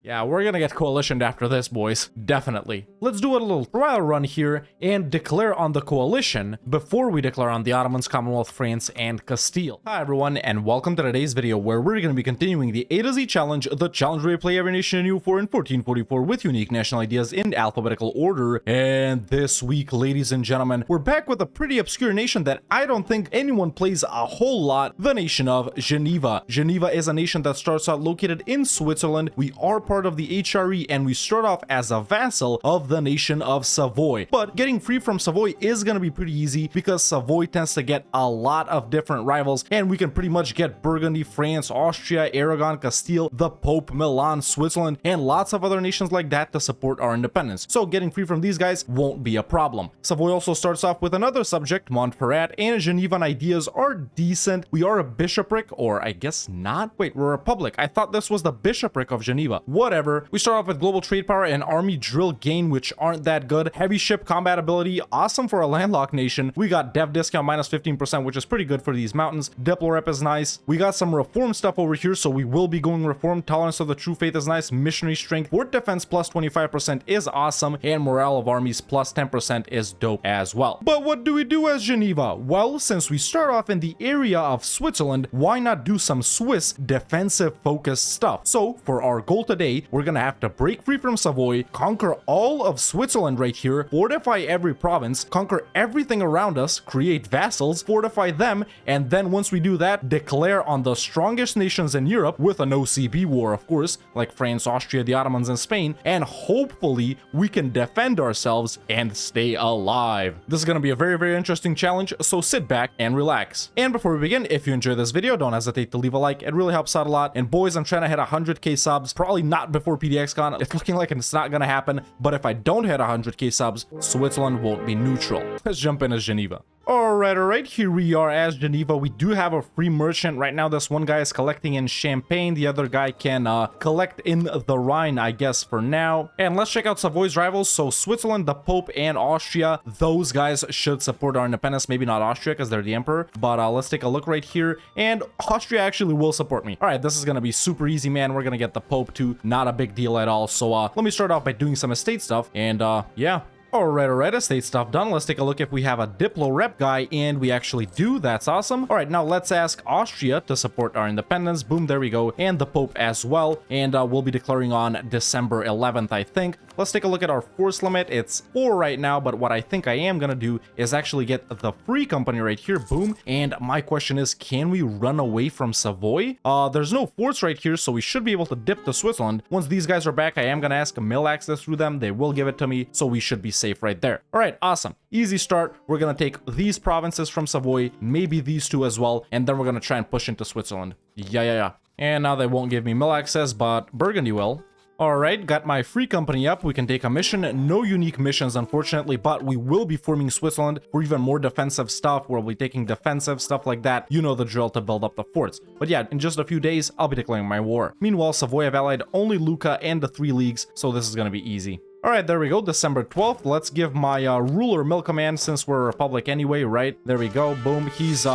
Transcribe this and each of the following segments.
Yeah, we're gonna get coalitioned after this, boys. Definitely. Let's do a little trial run here and declare on the coalition before we declare on the Ottomans, Commonwealth, France, and Castile. Hi everyone, and welcome to today's video where we're gonna be continuing the A to Z challenge, the challenge where you play every nation in EU4 in 1444 with unique national ideas in alphabetical order. And this week, ladies and gentlemen, we're back with a pretty obscure nation that I don't think anyone plays a whole lot, the nation of Geneva. Geneva is a nation that starts out located in Switzerland. We are part of the HRE and we start off as a vassal of the nation of Savoy. But getting free from Savoy is going to be pretty easy because Savoy tends to get a lot of different rivals and we can pretty much get Burgundy, France, Austria, Aragon, Castile, the Pope, Milan, Switzerland, and lots of other nations like that to support our independence. So getting free from these guys won't be a problem. Savoy also starts off with another subject, Montferrat, and Genevan ideas are decent. We are a bishopric, or I guess not. Wait, we're a republic. I thought this was the bishopric of Geneva. Whatever. We start off with global trade power and army drill gain, which aren't that good. Heavy ship combat ability, awesome for a landlocked nation. We got dev discount minus 15%, which is pretty good for these mountains. Diplo rep is nice. We got some reform stuff over here, so we will be going reform. Tolerance of the true faith is nice. Missionary strength, fort defense plus 25% is awesome, and morale of armies plus 10% is dope as well. But what do we do as Geneva? Well, since we start off in the area of Switzerland, why not do some Swiss defensive focused stuff? So for our goal today, we're gonna have to break free from Savoy, conquer all of Switzerland right here, fortify every province, conquer everything around us, create vassals, fortify them, and then once we do that, declare on the strongest nations in Europe with an OCB war, of course, like France, Austria, the Ottomans, and Spain, and hopefully we can defend ourselves and stay alive. This is gonna be a very, very interesting challenge, so sit back and relax. And before we begin, if you enjoyed this video, don't hesitate to leave a like. It really helps out a lot. And boys, I'm trying to hit 100k subs, probably not before PDXCon. It's looking like it's not gonna happen, but if I don't hit 100k subs, Switzerland won't be neutral. Let's jump in as Geneva. Alright, here we are as Geneva. We do have a free merchant. Right now, this one guy is collecting in Champagne. The other guy can collect in the Rhine, I guess, for now. And let's check out Savoy's rivals. So Switzerland, the Pope, and Austria. Those guys should support our independence. Maybe not Austria because they're the emperor. But let's take a look right here. And Austria actually will support me. Alright, this is going to be super easy, man. We're going to get the Pope too. Not a big deal at all. So let me start off by doing some estate stuff. And yeah. Alright, estate stuff done. Let's take a look if we have a Diplo rep guy, and we actually do. That's awesome. Alright, now let's ask Austria to support our independence. Boom, there we go. And the Pope as well. And we'll be declaring on December 11th, I think. Let's take a look at our force limit. It's 4 right now, but what I think I am gonna do is actually get the free company right here. Boom. And my question is, can we run away from Savoy? There's no forts right here, so we should be able to dip to Switzerland. Once these guys are back, I am gonna ask a mill access through them. They will give it to me, so we should be safe right there. All right, awesome. Easy start. We're gonna take these provinces from Savoy, maybe these two as well, and then we're gonna try and push into Switzerland. Yeah. And now they won't give me mill access, but Burgundy will. Alright, got my free company up. We can take a mission. No unique missions, unfortunately, but we will be forming Switzerland for even more defensive stuff. We'll be taking defensive stuff like that. You know the drill to build up the forts. But yeah, in just a few days, I'll be declaring my war. Meanwhile, Savoy have allied only Lucca and the 3 leagues, so this is going to be easy. Alright, there we go, December 12th. Let's give my ruler mill command since we're a republic anyway, right? There we go, boom. He's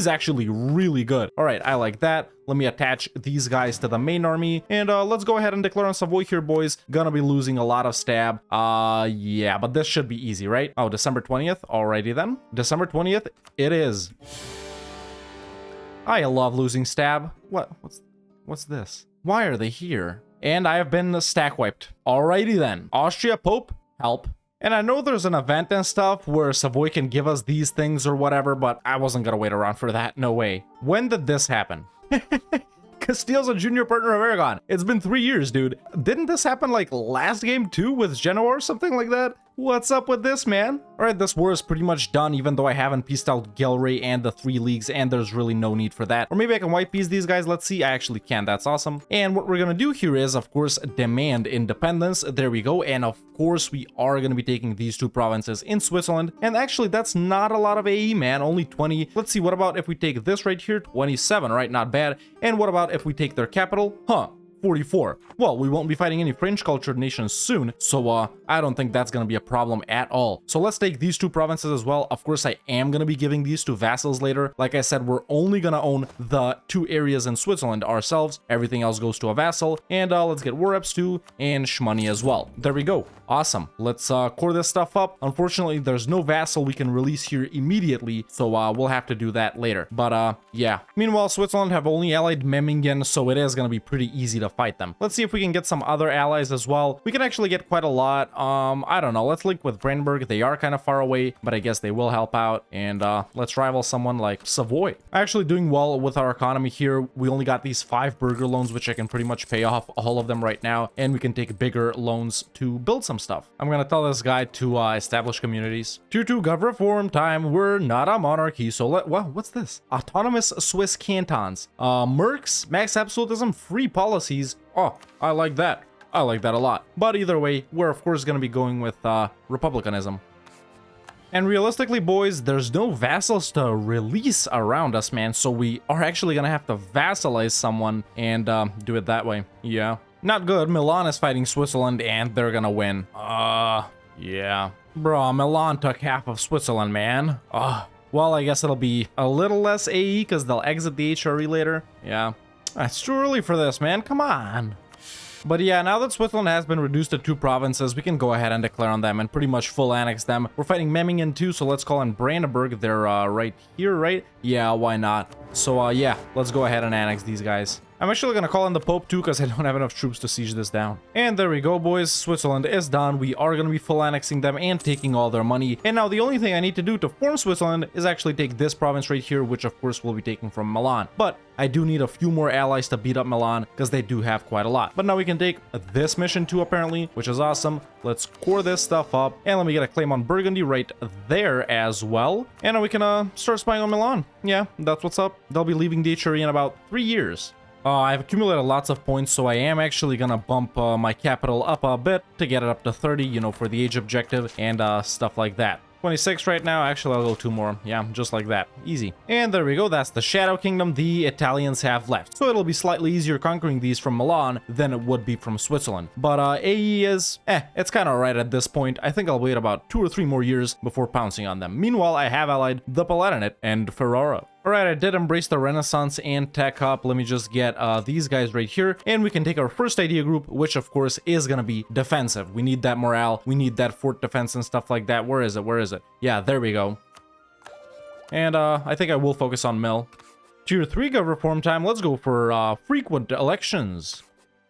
actually really good. Alright, I like that. Let me attach these guys to the main army. And let's go ahead and declare on Savoy here, boys. Gonna be losing a lot of stab. Yeah, but this should be easy, right? Oh, December 20th? Alrighty then. December 20th, it is. I love losing stab. What's this? Why are they here? And I have been stack wiped. Alrighty then. Austria, Pope, help. And I know there's an event and stuff where Savoy can give us these things or whatever, but I wasn't gonna wait around for that. No way. When did this happen? Castile's a junior partner of Aragon. It's been 3 years, dude. Didn't this happen like last game too with Genoa or something like that? What's up with this, man? Alright, this war is pretty much done, even though I haven't pieced out Gelray and the 3 leagues, and there's really no need for that. Or maybe I can white piece these guys. Let's see. I actually can. That's awesome. And what we're gonna do here is, of course, demand independence. There we go. And of course, we are gonna be taking these 2 provinces in Switzerland. And actually, that's not a lot of AE, man. Only 20. Let's see. What about if we take this right here? 27, right? Not bad. And what about if we take their capital? Huh. 44. Well, we won't be fighting any French cultured nations soon, so I don't think that's gonna be a problem at all. So let's take these two provinces as well. Of course, I am gonna be giving these to vassals later. Like I said, we're only gonna own the 2 areas in Switzerland ourselves. Everything else goes to a vassal. And let's get war reps too, and shmoney as well. There we go. Awesome. Let's core this stuff up. Unfortunately, there's no vassal we can release here immediately, so we'll have to do that later. But yeah. Meanwhile, Switzerland have only allied Memmingen, so it is gonna be pretty easy to fight them. Let's see if we can get some other allies as well. We can actually get quite a lot. I don't know. Let's link with Brandenburg. They are kind of far away, but I guess they will help out. And let's rival someone like Savoy. Actually doing well with our economy here. We only got these 5 burger loans, which I can pretty much pay off all of them right now. And we can take bigger loans to build some stuff. I'm gonna tell this guy to establish communities. Tier 2 gov reform time. We're not a monarchy, so wow, what's this? Autonomous Swiss cantons. Mercs, max absolutism, free policies. Oh, I like that. I like that a lot. But either way, we're of course gonna be going with republicanism. And realistically, boys, there's no vassals to release around us, man. So we are actually gonna have to vassalize someone and do it that way. Yeah. Not good. Milan is fighting Switzerland and they're gonna win. Yeah. Bro, Milan took half of Switzerland, man. Well, I guess it'll be a little less AE because they'll exit the HRE later. Yeah. It's too early for this, man. Come on. But yeah, now that Switzerland has been reduced to 2 provinces, we can go ahead and declare on them and pretty much full annex them. We're fighting Memmingen too, so let's call in Brandenburg. They're right here, right? Yeah, why not? So yeah, let's go ahead and annex these guys. I'm actually gonna call in the Pope too because I don't have enough troops to siege this down. And there we go, boys. Switzerland is done. We are gonna be full annexing them and taking all their money. And now the only thing I need to do to form Switzerland is actually take this province right here, which of course we'll be taking from Milan. But I do need a few more allies to beat up Milan because they do have quite a lot. But now we can take this mission too, apparently, which is awesome. Let's core this stuff up. And let me get a claim on Burgundy right there as well. And now we can start spying on Milan. Yeah, that's what's up. They'll be leaving the HRE in about 3 years. I've accumulated lots of points, so I am actually gonna bump my capital up a bit to get it up to 30, you know, for the age objective and stuff like that. 26 right now. Actually, I'll go 2 more. Yeah, just like that. Easy. And there we go. That's the Shadow Kingdom the Italians have left. So it'll be slightly easier conquering these from Milan than it would be from Switzerland. But AE is, it's kind of alright at this point. I think I'll wait about 2 or 3 more years before pouncing on them. Meanwhile, I have allied the Palatinate and Ferrara. Alright, I did embrace the Renaissance and Tech Hub. Let me just get these guys right here, and we can take our first idea group, which of course is gonna be defensive. We need that morale, we need that fort defense and stuff like that. Where is it? Where is it? Yeah, there we go. And I think I will focus on Mill. Tier 3 gov reform time. Let's go for frequent elections.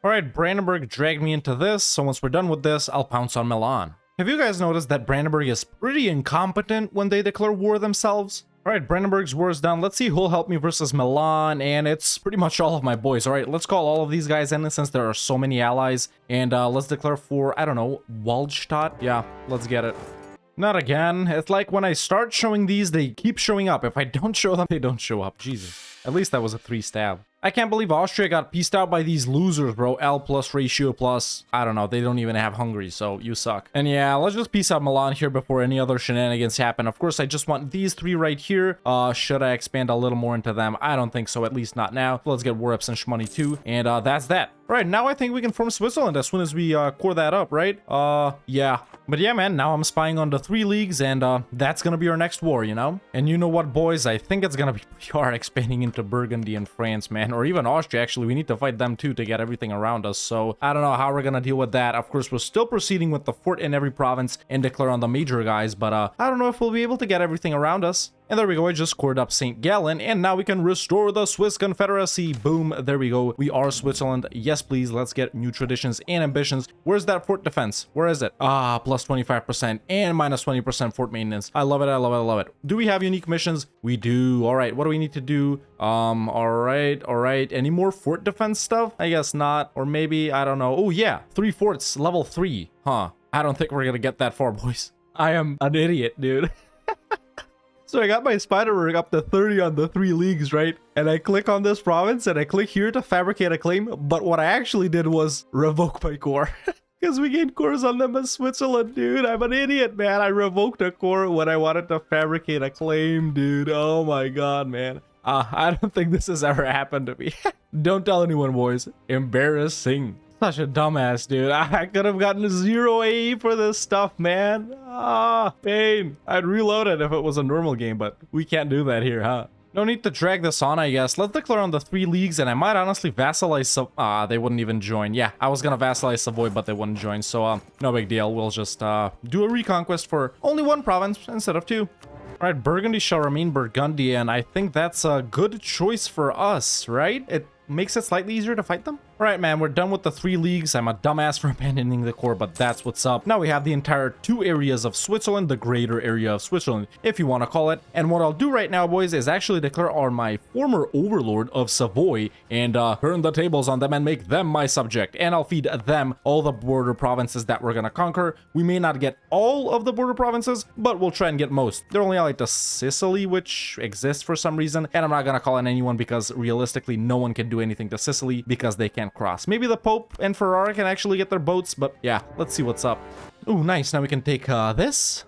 Alright, Brandenburg dragged me into this, so once we're done with this, I'll pounce on Milan. Have you guys noticed that Brandenburg is pretty incompetent when they declare war themselves? Alright, Brandenburg's war is done. Let's see who'll help me versus Milan, and it's pretty much all of my boys. Alright, let's call all of these guys in since there are so many allies, and let's declare for, I don't know, Waldstadt? Yeah, let's get it. Not again. It's like when I start showing these, they keep showing up. If I don't show them, they don't show up. Jesus. At least that was a 3 stab. I can't believe Austria got pieced out by these losers, bro. L plus ratio plus, I don't know, they don't even have Hungary, so you suck. And yeah, let's just piece out Milan here before any other shenanigans happen. Of course, I just want these 3 right here. Should I expand a little more into them? I don't think so, at least not now. Let's get war ups and shmoney too, and that's that. Right, now I think we can form Switzerland as soon as we core that up, right? Yeah. But yeah, man, now I'm spying on the 3 leagues, and that's gonna be our next war, you know? And you know what, boys? I think it's gonna be pretty hard expanding into Burgundy and France, man. Or even Austria, actually. We need to fight them too to get everything around us. So I don't know how we're gonna deal with that. Of course, we're still proceeding with the fort in every province and declare on the major guys, but I don't know if we'll be able to get everything around us. And there we go, I just scored up St. Gallen, and now we can restore the Swiss Confederacy. Boom, there we go. We are Switzerland. Yes, please, let's get new traditions and ambitions. Where's that fort defense? Where is it? Plus 25% and minus 20% fort maintenance. I love it, I love it, I love it. Do we have unique missions? We do. All right, what do we need to do? All right. Any more fort defense stuff? I guess not, or maybe, I don't know. Oh, yeah, 3 forts, level 3. Huh, I don't think we're gonna get that far, boys. I am an idiot, dude. So I got my spider rig up to 30 on the 3 leagues, right? And I click on this province and I click here to fabricate a claim. But what I actually did was revoke my core. Because we gained cores on them as Switzerland, dude. I'm an idiot, man. I revoked a core when I wanted to fabricate a claim, dude. Oh my god, man. I don't think this has ever happened to me. Don't tell anyone, boys. Embarrassing. Such a dumbass, dude. I could have gotten 0 AE for this stuff, man. Pain. I'd reload it if it was a normal game, but we can't do that here, huh? No need to drag this on, I guess. Let's declare on the 3 leagues, and I might honestly vassalize they wouldn't even join. Yeah, I was gonna vassalize Savoy, but they wouldn't join, so no big deal. We'll just do a reconquest for only 1 province instead of 2. All right, Burgundy shall remain Burgundy, and I think that's a good choice for us, right? It makes it slightly easier to fight them. All right, man, we're done with the 3 leagues. I'm a dumbass for abandoning the core, but that's what's up. Now we have the entire 2 areas of Switzerland, the greater area of Switzerland, if you want to call it. And what I'll do right now, boys, is actually declare on my former overlord of Savoy and turn the tables on them and make them my subject. And I'll feed them all the border provinces that we're going to conquer. We may not get all of the border provinces, but we'll try and get most. They're only like to Sicily, which exists for some reason. And I'm not going to call on anyone because realistically, no one can do anything to Sicily because they can't cross. Maybe the Pope and Ferrara can actually get their boats, but yeah, let's see what's up. Ooh, nice. Now we can take this.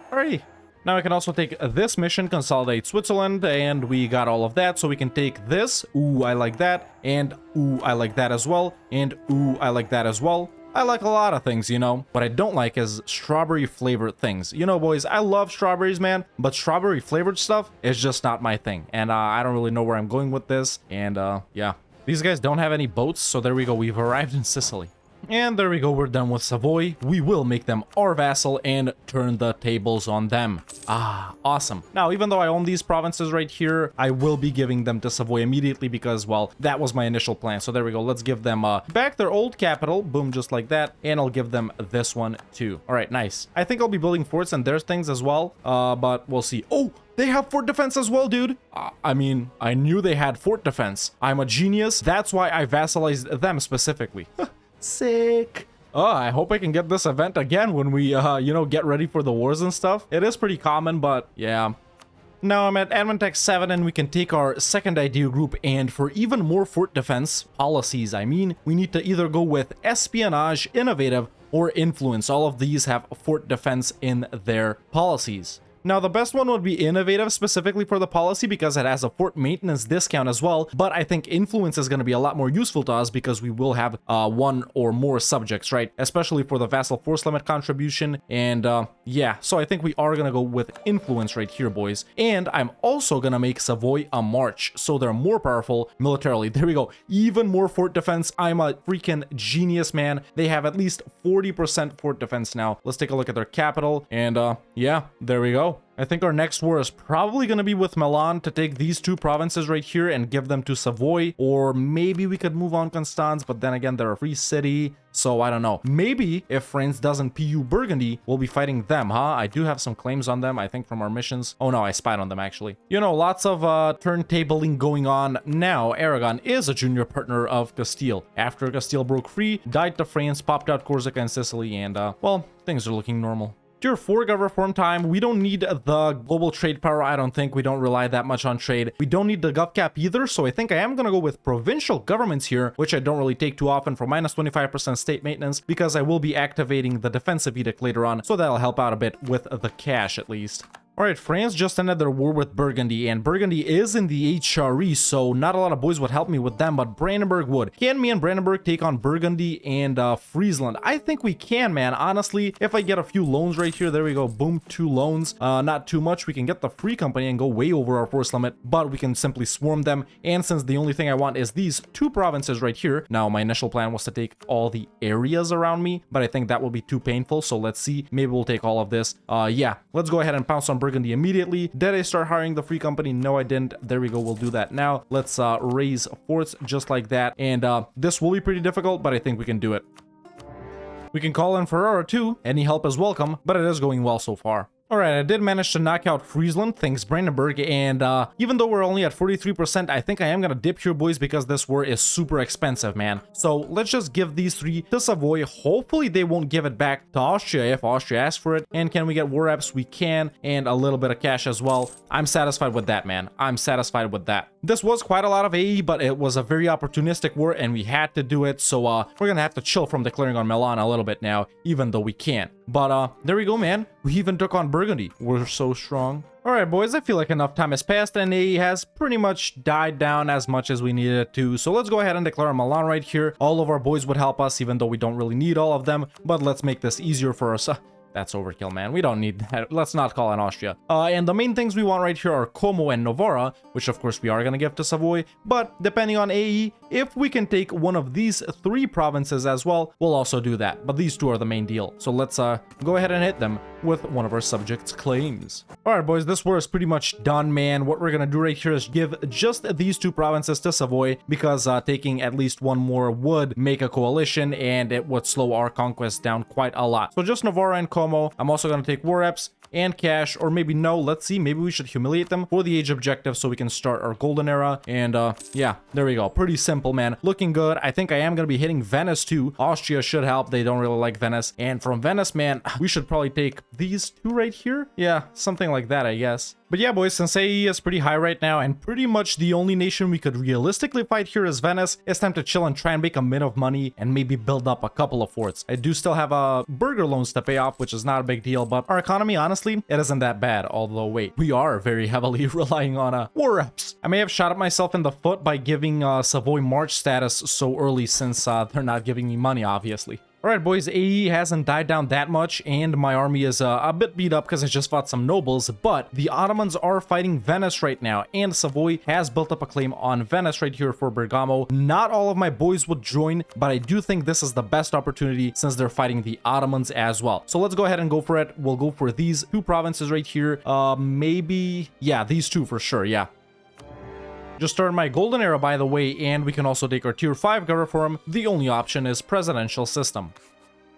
Alrighty. Now we can also take this mission, consolidate Switzerland, and we got all of that, so we can take this. Ooh, I like that. And ooh, I like that as well. And ooh, I like that as well. I like a lot of things, you know. What I don't like is strawberry flavored things. You know, boys, I love strawberries, man, but strawberry flavored stuff is just not my thing. And I don't really know where I'm going with this. And yeah. These guys don't have any boats, so there we go. We've arrived in Sicily. And there we go, we're done with Savoy. We will make them our vassal and turn the tables on them. Awesome. Now, even though I own these provinces right here, I will be giving them to Savoy immediately because, well, that was my initial plan. So there we go. Let's give them back their old capital. Boom, just like that. And I'll give them this one too. All right, nice. I think I'll be building forts and there's things as well, but we'll see. Oh! They have fort defense as well, dude. I mean, I knew they had fort defense. I'm a genius. That's why I vassalized them specifically. Sick. Oh, I hope I can get this event again when we, you know, get ready for the wars and stuff. It is pretty common, but yeah. Now I'm at Adventech 7 and we can take our second idea group, and for even more fort defense policies, I mean, we need to either go with espionage, innovative, or influence. All of these have fort defense in their policies. Now, the best one would be innovative, specifically for the policy, because it has a fort maintenance discount as well, but I think influence is going to be a lot more useful to us because we will have 1 or more subjects, right? Especially for the vassal force limit contribution, and yeah, so I think we are going to go with influence right here, boys. And I'm also going to make Savoy a march, so they're more powerful militarily. There we go. Even more fort defense. I'm a freaking genius, man. They have at least 40% fort defense now. Let's take a look at their capital, and yeah, there we go. I think our next war is probably going to be with Milan to take these 2 provinces right here and give them to Savoy. Or maybe we could move on Constance, but then again, they're a free city. So I don't know. Maybe if France doesn't PU Burgundy, we'll be fighting them, huh? I do have some claims on them, I think, from our missions. Oh no, I spied on them, actually. You know, lots of turntabling going on now. Aragon is a junior partner of Castile. After Castile broke free, died to France, popped out Corsica and Sicily, and well, things are looking normal. Tier 4 gov reform time. We don't need the global trade power, I don't think. We don't rely that much on trade. We don't need the gov cap either, so I think I am going to go with provincial governments here, which I don't really take too often, for minus 25% state maintenance, because I will be activating the defensive edict later on, so that'll help out a bit with the cash at least. Alright, France just ended their war with Burgundy, and Burgundy is in the HRE, so not a lot of boys would help me with them, but Brandenburg would. Can me and Brandenburg take on Burgundy and Friesland? I think we can, man. Honestly, if I get a few loans right here, there we go, boom, 2 loans. Not too much. We can get the free company and go way over our force limit, but we can simply swarm them, and since the only thing I want is these 2 provinces right here, now my initial plan was to take all the areas around me, but I think that will be too painful, so let's see. Maybe we'll take all of this. Yeah, let's go ahead and pounce on Burgundy immediately. Did I start hiring the free company? No, I didn't. There we go. We'll do that now. Let's raise forts just like that. And this will be pretty difficult, but I think we can do it. We can call in Ferrara too. Any help is welcome, but it is going well so far. Alright, I did manage to knock out Friesland, thanks Brandenburg, and even though we're only at 43%, I think I am gonna dip here, boys, because this war is super expensive, man. So let's just give these 3 to Savoy. Hopefully they won't give it back to Austria if Austria asks for it. And can we get war reps? We can, and a little bit of cash as well. I'm satisfied with that, man. I'm satisfied with that. This was quite a lot of AE, but it was a very opportunistic war and we had to do it. So we're gonna have to chill from declaring on Milan a little bit now, even though we can't. But there we go, man. We even took on Burgundy. We're so strong. Alright, boys, I feel like enough time has passed and AE has pretty much died down as much as we needed it to. So let's go ahead and declare Milan right here. All of our boys would help us, even though we don't really need all of them. But let's make this easier for us. That's overkill, man. We don't need that. Let's not call in Austria. And the main things we want right here are Como and Novara, which of course we are going to give to Savoy. But depending on AE, if we can take one of these 3 provinces as well, we'll also do that. But these 2 are the main deal. So let's go ahead and hit them with one of our subjects' claims. Alright, boys, this war is pretty much done, man. What we're going to do right here is give just these 2 provinces to Savoy, because taking at least one more would make a coalition and it would slow our conquest down quite a lot. So just Novara and Como. I'm also going to take war reps and cash, or maybe no, let's see, maybe we should humiliate them for the age objective so we can start our golden era. And yeah, there we go. Pretty simple, man. Looking good. I think I am gonna be hitting Venice too. Austria should help. They don't really like Venice. And from Venice, man, we should probably take these 2 right here. Yeah, something like that, I guess. But yeah, boys, since AE is pretty high right now, and pretty much the only nation we could realistically fight here is Venice, it's time to chill and try and make a mint of money and maybe build up a couple of forts. I do still have burger loans to pay off, which is not a big deal, but our economy, honestly, it isn't that bad. Although, wait, we are very heavily relying on war reps. I may have shot at myself in the foot by giving Savoy March status so early, since they're not giving me money, obviously. Alright, boys, AE hasn't died down that much, and my army is a bit beat up because I just fought some nobles, but the Ottomans are fighting Venice right now, and Savoy has built up a claim on Venice right here for Bergamo. Not all of my boys would join, but I do think this is the best opportunity since they're fighting the Ottomans as well. So let's go ahead and go for it. We'll go for these 2 provinces right here. Maybe, yeah, these 2 for sure, yeah. Just started my golden era, by the way, and we can also take our tier 5 government reform. The only option is presidential system.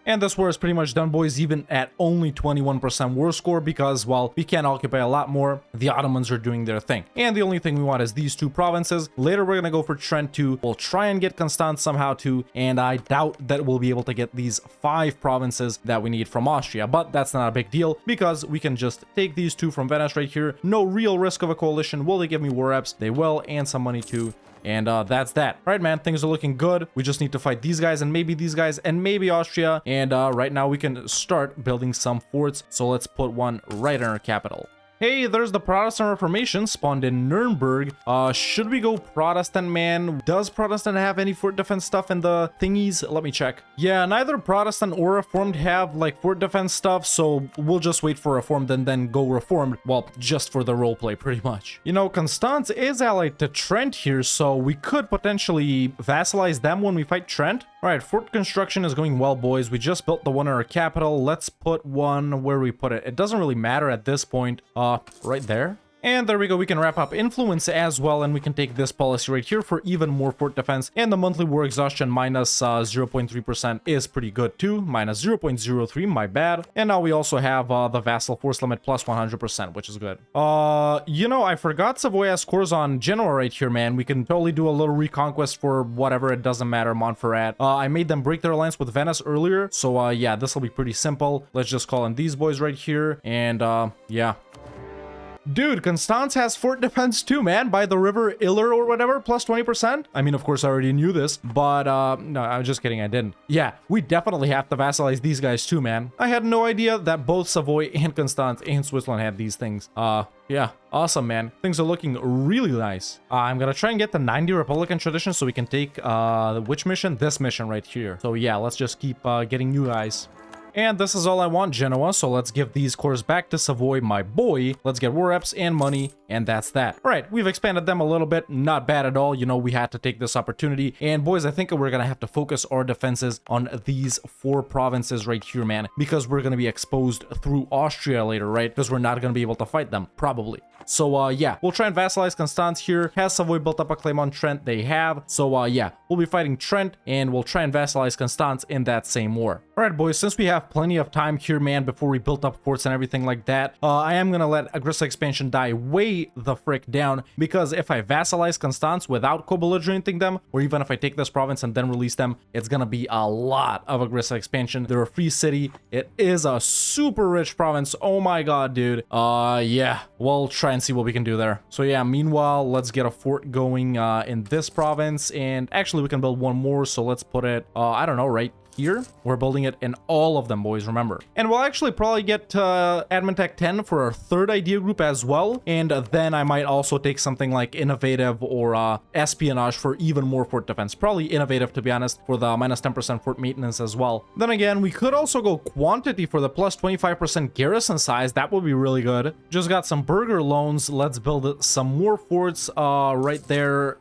And this war is pretty much done, boys, even at only 21% war score, because, well, we can't occupy a lot more. The Ottomans are doing their thing. And the only thing we want is these 2 provinces. Later, we're gonna go for Trent too. We'll try and get Constance somehow too, and I doubt that we'll be able to get these 5 provinces that we need from Austria, but that's not a big deal, because we can just take these 2 from Venice right here. No real risk of a coalition. Will they give me war reps? They will, and some money too. And that's that. All right, man, things are looking good. We just need to fight these guys and maybe these guys and maybe Austria. And right now we can start building some forts. So let's put one right in our capital. Hey, there's the Protestant Reformation spawned in Nuremberg. Should we go Protestant, man? Does Protestant have any fort defense stuff in the thingies? Let me check. Yeah, neither Protestant or Reformed have like fort defense stuff, so we'll just wait for Reformed and then go Reformed. Well, just for the roleplay, pretty much. You know, Constance is allied to Trent here, so we could potentially vassalize them when we fight Trent. All right, fort construction is going well, boys. We just built the one in our capital. Let's put one where we put it. It doesn't really matter at this point. Right there. And there we go, we can wrap up influence as well, and we can take this policy right here for even more fort defense. And the monthly war exhaustion minus 0.3% is pretty good too, minus 0.03, my bad. And now we also have the vassal force limit plus 100%, which is good. You know, I forgot Savoy has cores on Genoa right here, man. We can totally do a little reconquest for whatever, it doesn't matter, Montferrat. I made them break their alliance with Venice earlier, so yeah, this will be pretty simple. Let's just call in these boys right here, and yeah. Dude, Constance has fort defense too, man, by the river Iller or whatever, plus 20%. I mean, of course, I already knew this, but no, I'm just kidding, I didn't. Yeah, we definitely have to vassalize these guys too, man. I had no idea that both Savoy and Constance and Switzerland had these things. Yeah, awesome, man. Things are looking really nice. I'm gonna try and get the 90 Republican tradition so we can take, which mission? This mission right here. So yeah, let's just keep getting new guys. And this is all I want, Genoa, so let's give these cores back to Savoy, my boy. Let's get war reps and money, and that's that. All right, we've expanded them a little bit. Not bad at all. You know, we had to take this opportunity. And boys, I think we're going to have to focus our defenses on these 4 provinces right here, man, because we're going to be exposed through Austria later, right? Because we're not going to be able to fight them, probably. So, yeah, we'll try and vassalize Constance here. Has Savoy built up a claim on Trent? They have. So, yeah, we'll be fighting Trent, and we'll try and vassalize Constance in that same war. All right, boys, since we have plenty of time here, man, before we build up forts and everything like that, I am going to let aggressive expansion die way way the frick down, because if I vassalize Constance without co-belligerenting them, or even if I take this province and then release them, it's gonna be a lot of aggressive expansion. They're a free city. It is a super rich province. Oh my god, dude. Yeah, we'll try and see what we can do there. So yeah, meanwhile, let's get a fort going in this province, and actually we can build one more, so let's put it, I don't know, right here. We're building it in all of them, boys, remember. And we'll actually probably get Admin Tech 10 for our third idea group as well, and then I might also take something like Innovative or Espionage for even more fort defense. Probably Innovative, to be honest, for the minus 10% fort maintenance as well. Then again, we could also go Quantity for the plus 25% garrison size. That would be really good. Just got some burger loans. Let's build some more forts right there,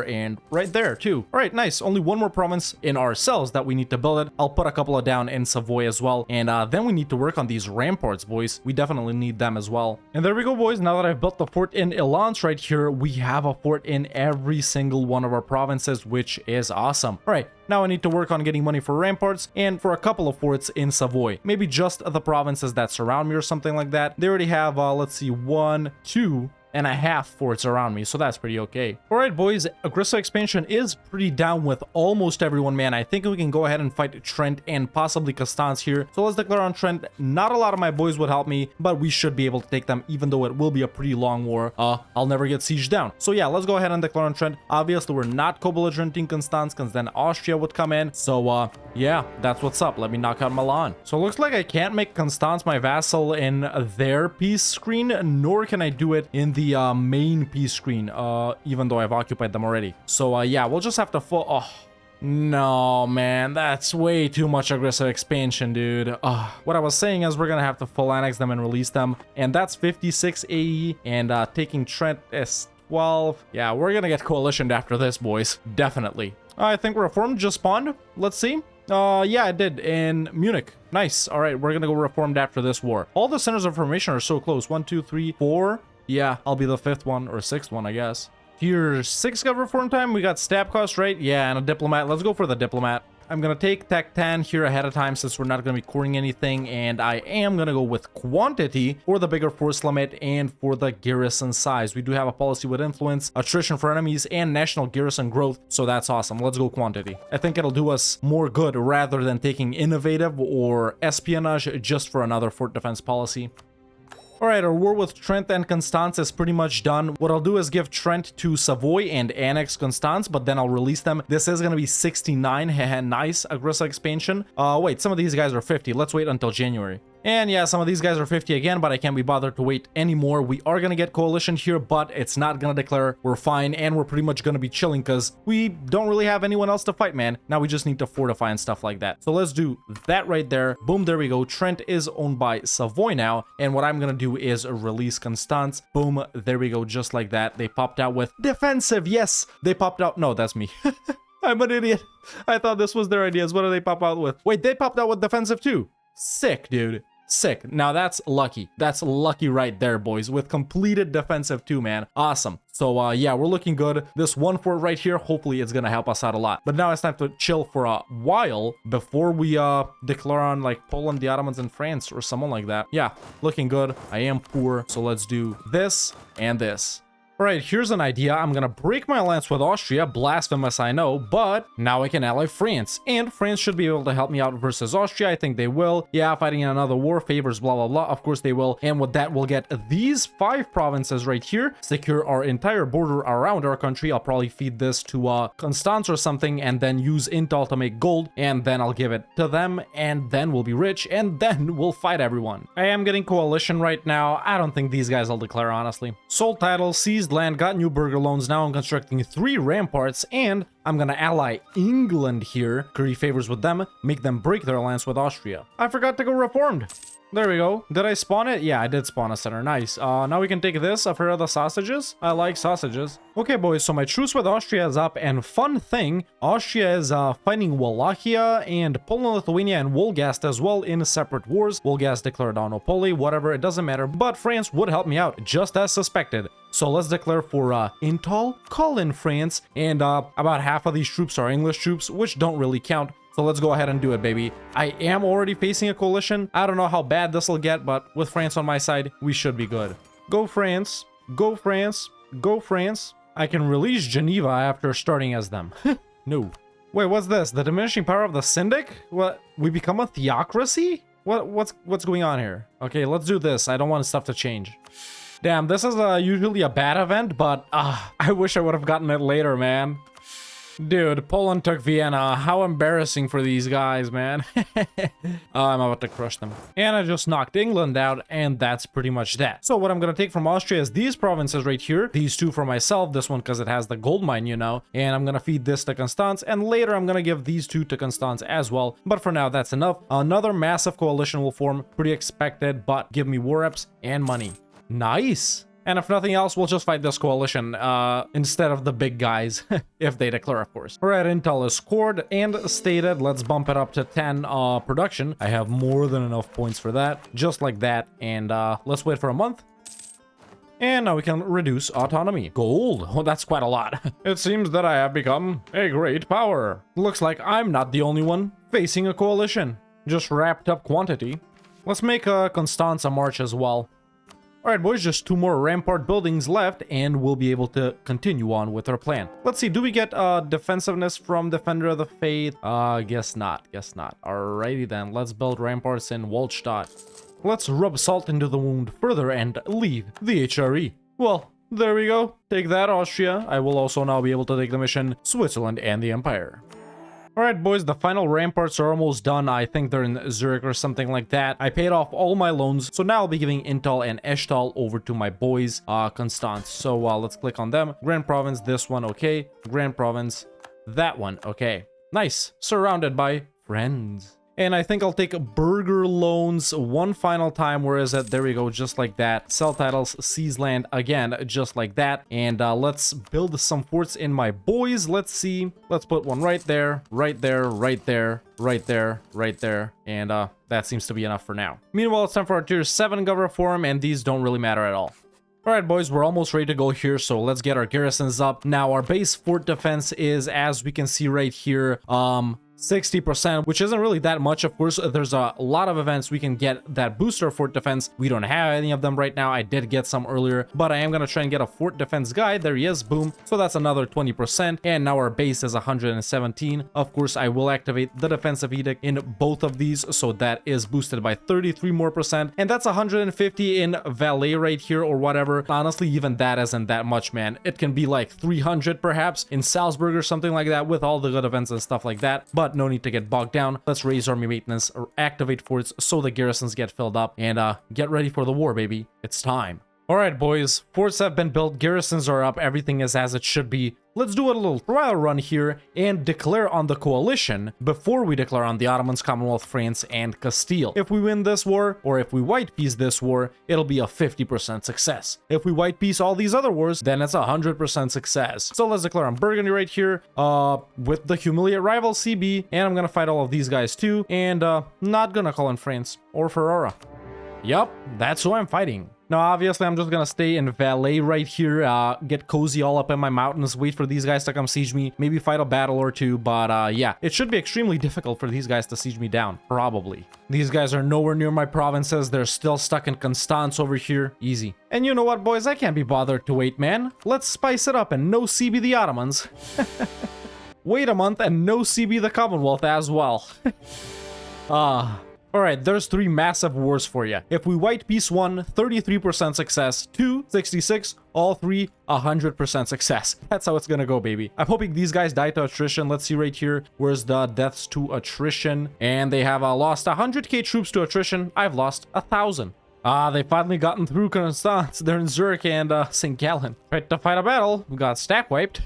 and right there too. All right, nice. Only one more province in ourselves that we need to build it. I'll put a couple of down in Savoy as well, and then we need to work on these ramparts, boys. We definitely need them as well. And there we go, boys. Now that I've built the fort in Ilance right here, we have a fort in every single one of our provinces, which is awesome. All right, now I need to work on getting money for ramparts and for a couple of forts in Savoy. Maybe just the provinces that surround me or something like that. They already have, let's see, 1, 2 and a half forts around me, so that's pretty okay. All right, boys, aggressive expansion is pretty down with almost everyone, man. I think we can go ahead and fight Trent and possibly Constance here. So let's declare on Trent. Not a lot of my boys would help me, but we should be able to take them, even though it will be a pretty long war. I'll never get sieged down. So yeah, let's go ahead and declare on Trent. Obviously, we're not co-belligerenting Constance, because then Austria would come in. So yeah, that's what's up. Let me knock out Milan. So it looks like I can't make Constance my vassal in their peace screen, nor can I do it in the main peace screen, even though I've occupied them already. So yeah, we'll just have to oh no, man, that's way too much aggressive expansion, dude. What I was saying is we're gonna have to full annex them and release them, and that's 56 AE, and taking Trent is 12. Yeah, we're gonna get coalitioned after this, boys, definitely. I think Reformed just spawned. Let's see. Yeah, it did in Munich. Nice. All right, we're gonna go Reformed after this war. All the centers of formation are so close. 1, 2, 3, 4. Yeah, I'll be the 5th one or 6th one, I guess. Here's 6 got reform time. We got stab cost, right? Yeah, and a diplomat. Let's go for the diplomat. I'm gonna take Tech 10 here ahead of time since we're not gonna be coring anything, and I am gonna go with Quantity for the bigger force limit and for the garrison size. We do have a policy with influence, attrition for enemies, and national garrison growth, so that's awesome. Let's go Quantity. I think it'll do us more good rather than taking Innovative or Espionage just for another fort defense policy. Alright, our war with Trent and Constance is pretty much done. What I'll do is give Trent to Savoy and annex Constance, but then I'll release them. This is going to be 69. Nice aggressive expansion. Wait, some of these guys are 50. Let's wait until January. And yeah, some of these guys are 50 again, but I can't be bothered to wait anymore. We are going to get coalition here, but it's not going to declare. We're fine, and we're pretty much going to be chilling because we don't really have anyone else to fight, man. Now we just need to fortify and stuff like that. So let's do that right there. Boom, there we go. Trent is owned by Savoy now, and what I'm going to do is release Constance. Boom, there we go, just like that. They popped out with defensive. Yes, they popped out. No, that's me. I'm an idiot. I thought this was their ideas. What did they pop out with? Wait, they popped out with defensive too. Sick, dude. Sick. Now that's lucky. That's lucky right there, boys, with completed defensive too, man. Awesome. So yeah, we're looking good. This one fort right here, hopefully it's gonna help us out a lot. But now it's time to chill for a while before we declare on like Poland, the Ottomans, and France or someone like that. Yeah, looking good. I am poor, so let's do this and this. Alright, here's an idea. I'm gonna break my alliance with Austria, blasphemous I know, but now I can ally France, and France should be able to help me out versus Austria. I think they will. Yeah, fighting in another war favors blah blah blah, of course they will, and with that we'll get these 5 provinces right here, secure our entire border around our country. I'll probably feed this to Constance or something, and then use intel to make gold, and then I'll give it to them, and then we'll be rich, and then we'll fight everyone. I am getting coalition right now. I don't think these guys will declare, honestly. Sold title, seized land, got new burger loans. Now I'm constructing 3 ramparts, and I'm gonna ally England here, curry favors with them, make them break their alliance with Austria. I forgot to go reformed. There we go. Did I spawn it? Yeah, I did spawn a center. Nice. Now we can take this. I've heard of the sausages. I like sausages. Okay, boys, so my truce with Austria is up, and fun thing, Austria is fighting Wallachia and Poland, Lithuania, and Wolgast as well in separate wars. Wolgast declared on Opole, whatever, it doesn't matter, but France would help me out, just as suspected. So let's declare for Intal, call in France, and about half of these troops are English troops, which don't really count. So let's go ahead and do it, baby. I am already facing a coalition. I don't know how bad this will get, but with France on my side, we should be good. Go France. Go France. Go France. I can release Geneva after starting as them. No. Wait, what's this? The diminishing power of the Syndic? What? We become a theocracy? What's going on here? Okay, let's do this. I don't want stuff to change. Damn, this is usually a bad event, but I wish I would have gotten it later, man. Dude, Poland took Vienna. How embarrassing for these guys, man. I'm about to crush them. And I just knocked England out, and that's pretty much that. So what I'm gonna take from Austria is these provinces right here. These two for myself, this one because it has the gold mine, you know. And I'm gonna feed this to Constance, and later I'm gonna give these two to Constance as well. But for now, that's enough. Another massive coalition will form. Pretty expected, but give me war reps and money. Nice. And if nothing else, we'll just fight this coalition instead of the big guys, if they declare, of course. All right, intel is scored and stated. Let's bump it up to 10 production. I have more than enough points for that, just like that. And let's wait for a month. And now we can reduce autonomy. Gold. Oh, that's quite a lot. It seems that I have become a great power. Looks like I'm not the only one facing a coalition. Just wrapped up quantity. Let's make Constance a march as well. Alright boys, just 2 more rampart buildings left and we'll be able to continue on with our plan. Let's see, do we get defensiveness from Defender of the Faith? Guess not, Alrighty then, let's build ramparts in Waldstadt. Let's rub salt into the wound further and leave the HRE. Well, there we go. Take that, Austria. I will also now be able to take the mission Switzerland and the Empire. Alright boys, the final ramparts are almost done. I think they're in Zurich or something like that. I paid off all my loans, so now I'll be giving Intal and Eshtal over to my boys, Constance. So let's click on them. Grand Province, this one, okay. Grand Province, that one, okay. Nice, surrounded by friends. And I think I'll take burger loans one final time. Where is it? There we go, just like that. Sell titles, seize land again, just like that. And let's build some forts in my boys. Let's see. Let's put one right there, right there, right there, right there, right there. And that seems to be enough for now. Meanwhile, it's time for our tier 7 governor form, and these don't really matter at all. Alright boys, we're almost ready to go here, so let's get our garrisons up. Now, our base fort defense is, as we can see right here, 60%, which isn't really that much. Of course, there's a lot of events we can get that boost our fort defense. We don't have any of them right now. I did get some earlier, but I am going to try and get a fort defense guide. There he is, boom. So that's another 20%, and now our base is 117. Of course, I will activate the defensive edict in both of these, so that is boosted by 33 more percent, and that's 150 in Valais right here or whatever. Honestly, even that isn't that much, man. It can be like 300 perhaps in Salzburg or something like that with all the good events and stuff like that, but no need to get bogged down. Let's raise army maintenance or activate forts so the garrisons get filled up, and get ready for the war, baby. It's time. Alright boys, forts have been built, garrisons are up, everything is as it should be. Let's do a little trial run here and declare on the coalition before we declare on the Ottomans, Commonwealth, France, and Castile. If we win this war, or if we white peace this war, it'll be a 50% success. If we white peace all these other wars, then it's a 100% success. So let's declare on Burgundy right here, with the humiliate rival CB, and I'm gonna fight all of these guys too, and not gonna call in France or Ferrara. Yup, that's who I'm fighting. Now, obviously, I'm just gonna stay in Valais right here, get cozy all up in my mountains, wait for these guys to come siege me, maybe fight a battle or two, but yeah, it should be extremely difficult for these guys to siege me down, probably. These guys are nowhere near my provinces, they're still stuck in Constance over here, easy. And you know what, boys, I can't be bothered to wait, man. Let's spice it up and no CB the Ottomans. Wait a month and no CB the Commonwealth as well. Alright, there's 3 massive wars for you. If we white peace 1, 33% success, 2, 66, all 3, 100% success. That's how it's gonna go, baby. I'm hoping these guys die to attrition. Let's see right here. Where's the deaths to attrition? And they have lost 100k troops to attrition. I've lost 1,000. They finally gotten through Constance. They're in Zurich and St. Gallen. Right to fight a battle. We got stack wiped.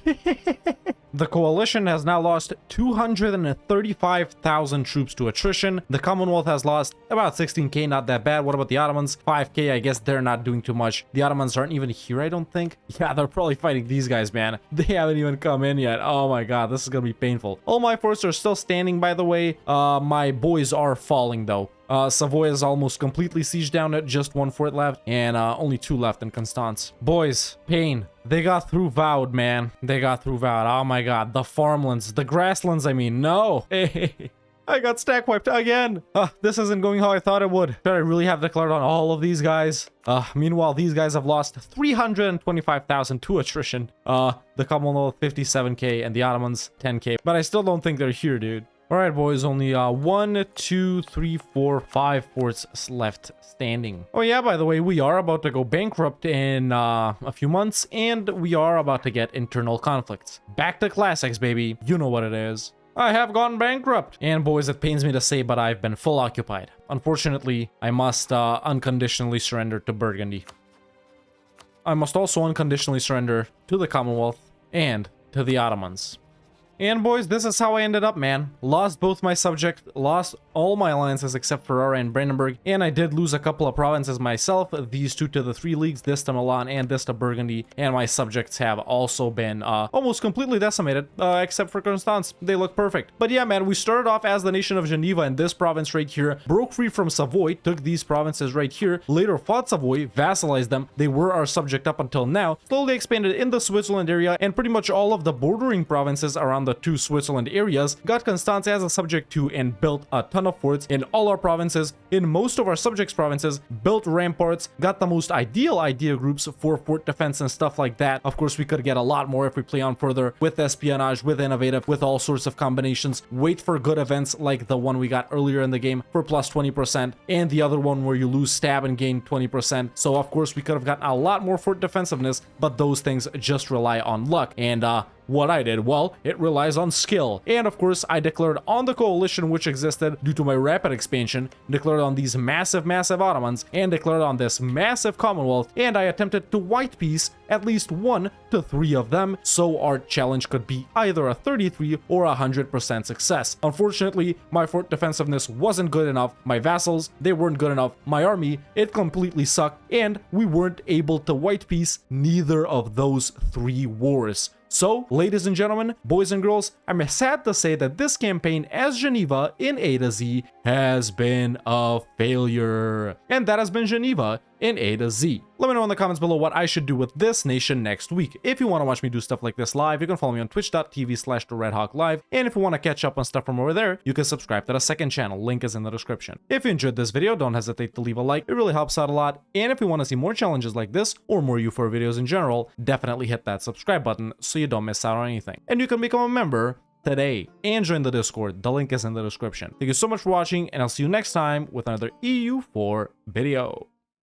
The coalition has now lost 235,000 troops to attrition. The Commonwealth has lost about 16k, not that bad. What about the Ottomans? 5k, I guess they're not doing too much. The Ottomans aren't even here, I don't think. Yeah, they're probably fighting these guys, man. They haven't even come in yet. Oh my god, this is gonna be painful. All my forts are still standing, by the way. My boys are falling, though. Savoy is almost completely sieged down at just 1 fort left, and only 2 left in Constance. Boys, pain. They got through Vaud, man. They got through Vaud. Oh my god. The farmlands, the grasslands, I mean. No. Hey. I got stack wiped again. This isn't going how I thought it would. Should I really have declared on all of these guys? Meanwhile, these guys have lost 325,000 to attrition. The Commonwealth 57k and the Ottomans 10k. But I still don't think they're here, dude. All right, boys, only 1, 2, 3, 4, 5 forts left standing. Oh yeah, by the way, we are about to go bankrupt in a few months, and we are about to get internal conflicts. Back to classics, baby. You know what it is. I have gone bankrupt. And boys, it pains me to say, but I've been full occupied. Unfortunately, I must unconditionally surrender to Burgundy. I must also unconditionally surrender to the Commonwealth and to the Ottomans. And boys, this is how I ended up, man. Lost both my subjects, lost all my alliances except Ferrara and Brandenburg, and I did lose a couple of provinces myself, these two to the 3 leagues, this to Milan and this to Burgundy, and my subjects have also been almost completely decimated, except for Constance. They look perfect. But yeah, man, we started off as the nation of Geneva in this province right here, broke free from Savoy, took these provinces right here, later fought Savoy, vassalized them. They were our subject up until now, slowly expanded in the Switzerland area, and pretty much all of the bordering provinces around the 2 Switzerland areas, got Constance as a subject too, and built a ton of forts in all our provinces, in most of our subjects provinces, built ramparts, got the most ideal idea groups for fort defense and stuff like that. Of course, we could get a lot more if we play on further with espionage, with innovative, with all sorts of combinations. Wait for good events like the one we got earlier in the game for plus 20%, and the other one where you lose stab and gain 20%. So of course, we could have gotten a lot more fort defensiveness, but those things just rely on luck. And what I did, well, it relies on skill. And of course, I declared on the coalition which existed due to my rapid expansion, declared on these massive Ottomans, and declared on this massive Commonwealth, and I attempted to white peace at least 1 to 3 of them, so our challenge could be either a 33 or 100% success. Unfortunately, my fort defensiveness wasn't good enough, my vassals, they weren't good enough, my army, it completely sucked, and we weren't able to white peace neither of those 3 wars. So, ladies and gentlemen, boys and girls, I'm sad to say that this campaign as Geneva in A to Z has been a failure. And that has been Geneva in A to Z. Let me know in the comments below what I should do with this nation next week. If you want to watch me do stuff like this live, you can follow me on twitch.tv/TheRedHawkLive. And if you want to catch up on stuff from over there, you can subscribe to the second channel. Link is in the description. If you enjoyed this video, don't hesitate to leave a like. It really helps out a lot. And if you want to see more challenges like this, or more EU4 videos in general, definitely hit that subscribe button so you don't miss out on anything. And you can become a member today and join the Discord. The link is in the description. Thank you so much for watching, and I'll see you next time with another EU4 video.